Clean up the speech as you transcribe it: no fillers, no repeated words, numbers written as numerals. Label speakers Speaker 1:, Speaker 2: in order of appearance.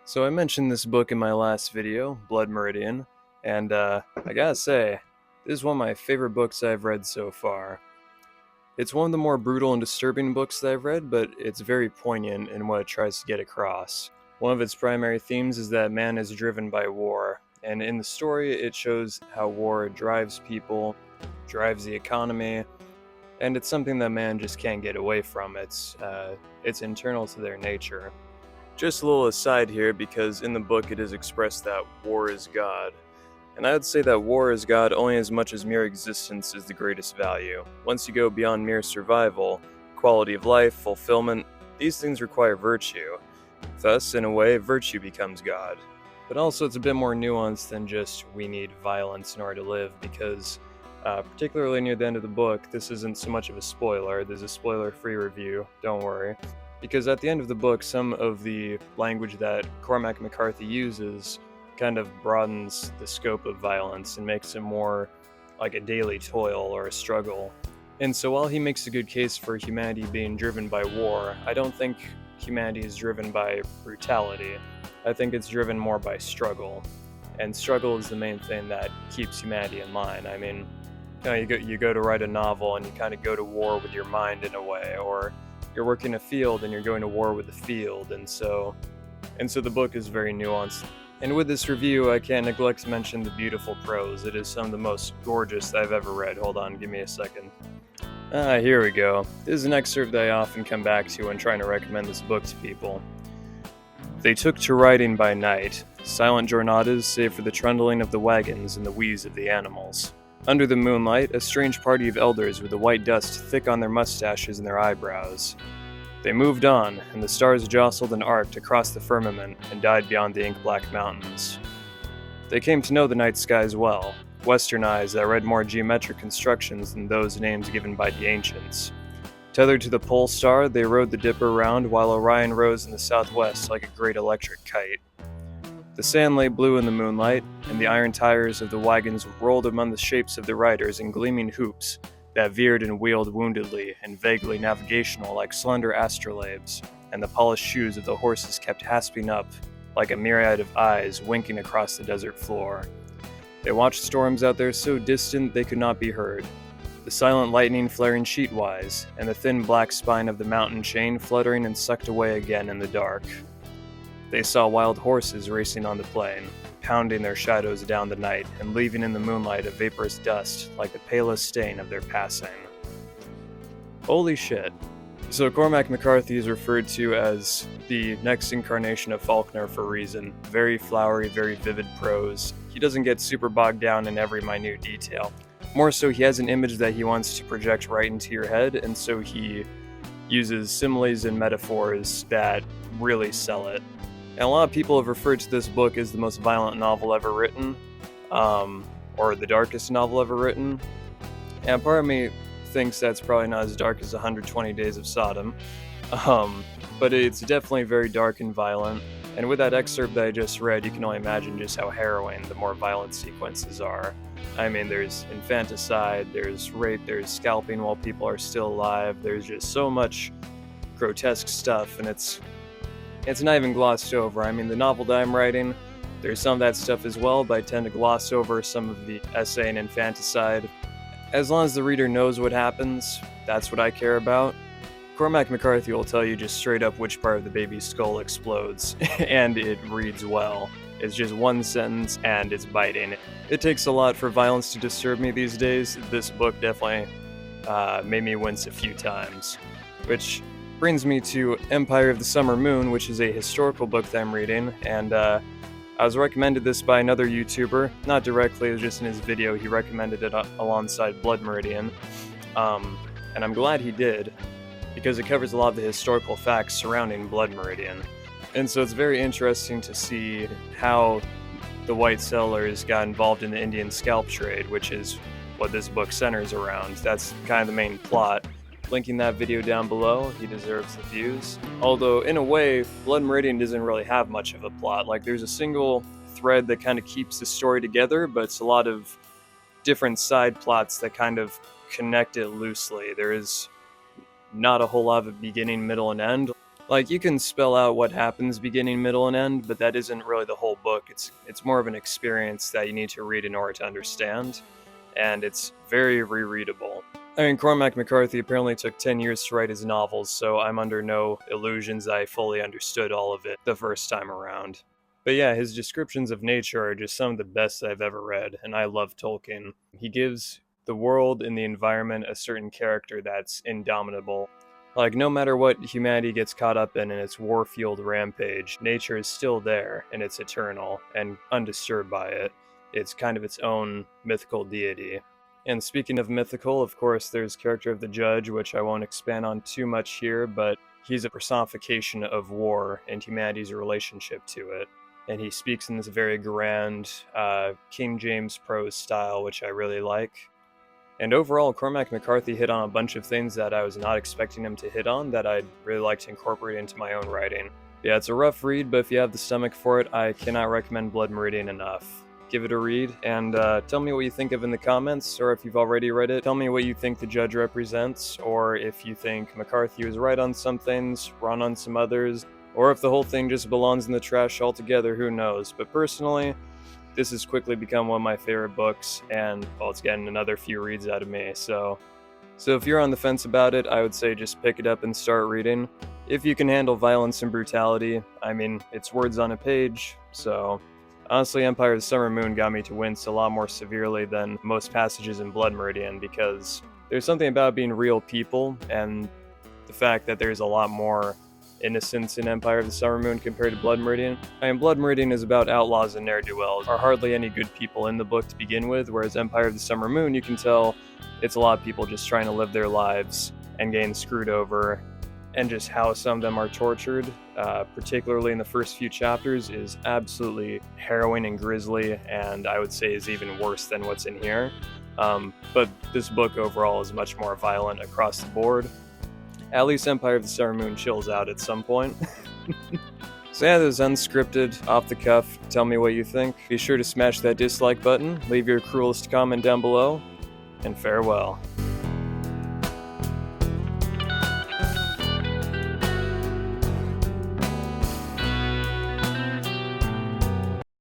Speaker 1: So I mentioned this book in my last video, Blood Meridian, and I gotta say, this is one of my favorite books I've read so far. It's one of the more brutal and disturbing books that I've read, but it's very poignant in what it tries to get across. One of its primary themes is that man is driven by war, and in the story it shows how war drives people, drives the economy, and it's something that man just can't get away from. It's internal to their nature. Just a little aside here, because in the book it is expressed that war is God. And I would say that war is God only as much as mere existence is the greatest value. Once you go beyond mere survival, quality of life, fulfillment, these things require virtue. Thus, in a way, virtue becomes God. But also it's a bit more nuanced than just we need violence in order to live, because particularly near the end of the book, this isn't so much of a spoiler. There's a spoiler-free review, don't worry. Because at the end of the book, some of the language that Cormac McCarthy uses kind of broadens the scope of violence and makes it more like a daily toil or a struggle. And so while he makes a good case for humanity being driven by war, I don't think humanity is driven by brutality. I think it's driven more by struggle. And struggle is the main thing that keeps humanity in line. I mean, you go to write a novel and you kind of go to war with your mind in a way, or you're working a field and you're going to war with the field, and so the book is very nuanced. And with this review, I can't neglect to mention the beautiful prose. It is some of the most gorgeous I've ever read. Hold on, give me a second. Here we go. This is an excerpt that I often come back to when trying to recommend this book to people. They took to riding by night, silent jornadas save for the trundling of the wagons and the wheeze of the animals. Under the moonlight, a strange party of elders with the white dust thick on their mustaches and their eyebrows. They moved on, and the stars jostled and arced across the firmament and died beyond the ink-black mountains. They came to know the night skies well, western eyes that read more geometric constructions than those names given by the ancients. Tethered to the pole star, they rode the Dipper round while Orion rose in the southwest like a great electric kite. The sand lay blue in the moonlight, and the iron tires of the wagons rolled among the shapes of the riders in gleaming hoops that veered and wheeled woundedly and vaguely navigational like slender astrolabes, and the polished shoes of the horses kept hasping up like a myriad of eyes winking across the desert floor. They watched storms out there so distant they could not be heard, the silent lightning flaring sheetwise, and the thin black spine of the mountain chain fluttering and sucked away again in the dark. They saw wild horses racing on the plain, pounding their shadows down the night and leaving in the moonlight a vaporous dust like the palest stain of their passing. Holy shit. So Cormac McCarthy is referred to as the next incarnation of Faulkner for a reason. Very flowery, very vivid prose. He doesn't get super bogged down in every minute detail. More so, he has an image that he wants to project right into your head, and so he uses similes and metaphors that really sell it. And a lot of people have referred to this book as the most violent novel ever written, or the darkest novel ever written. And part of me thinks that's probably not as dark as 120 Days of Sodom, but it's definitely very dark and violent. And with that excerpt that I just read, you can only imagine just how harrowing the more violent sequences are. I mean, there's infanticide, there's rape, there's scalping while people are still alive, there's just so much grotesque stuff, and it's not even glossed over. I mean, the novel that I'm writing, there's some of that stuff as well, but I tend to gloss over some of the essay and infanticide. As long as the reader knows what happens, that's what I care about. Cormac McCarthy will tell you just straight up which part of the baby's skull explodes, and it reads well. It's just one sentence, and it's biting. It takes a lot for violence to disturb me these days. This book definitely made me wince a few times, which brings me to Empire of the Summer Moon, which is a historical book that I'm reading, and I was recommended this by another YouTuber, not directly, it was just in his video. He recommended it alongside Blood Meridian, and I'm glad he did, because it covers a lot of the historical facts surrounding Blood Meridian. And so it's very interesting to see how the white settlers got involved in the Indian scalp trade, which is what this book centers around. That's kind of the main plot. Linking that video down below, he deserves the views. Although, in a way, Blood Meridian doesn't really have much of a plot. Like, there's a single thread that kind of keeps the story together, but it's a lot of different side plots that kind of connect it loosely. There is not a whole lot of a beginning, middle, and end. Like, you can spell out what happens beginning, middle, and end, but that isn't really the whole book. It's more of an experience that you need to read in order to understand, and it's very rereadable. I mean, Cormac McCarthy apparently took 10 years to write his novels, so I'm under no illusions I fully understood all of it the first time around. But yeah, his descriptions of nature are just some of the best I've ever read, and I love Tolkien. He gives the world and the environment a certain character that's indomitable. Like, no matter what humanity gets caught up in its war-fueled rampage, nature is still there, and it's eternal, and undisturbed by it. It's kind of its own mythical deity. And speaking of mythical, of course, there's character of the Judge, which I won't expand on too much here, but he's a personification of war and humanity's relationship to it. And he speaks in this very grand King James prose style, which I really like. And overall, Cormac McCarthy hit on a bunch of things that I was not expecting him to hit on that I'd really like to incorporate into my own writing. Yeah, it's a rough read, but if you have the stomach for it, I cannot recommend Blood Meridian enough. Give it a read, and tell me what you think of in the comments, or if you've already read it, tell me what you think the Judge represents, or if you think McCarthy was right on some things, wrong on some others, or if the whole thing just belongs in the trash altogether, who knows. But personally, this has quickly become one of my favorite books, and well, it's getting another few reads out of me, so if you're on the fence about it, I would say just pick it up and start reading. If you can handle violence and brutality, I mean, it's words on a page, so honestly, Empire of the Summer Moon got me to wince a lot more severely than most passages in Blood Meridian, because there's something about being real people, and the fact that there's a lot more innocence in Empire of the Summer Moon compared to Blood Meridian. I mean, Blood Meridian is about outlaws and ne'er-do-wells. There are hardly any good people in the book to begin with, whereas Empire of the Summer Moon, you can tell it's a lot of people just trying to live their lives and getting screwed over, and just how some of them are tortured, particularly in the first few chapters, is absolutely harrowing and grisly, and I would say is even worse than what's in here. But this book overall is much more violent across the board. At least Empire of the Summer Moon chills out at some point. So yeah, this is unscripted, off the cuff. Tell me what you think. Be sure to smash that dislike button, leave your cruelest comment down below, and farewell.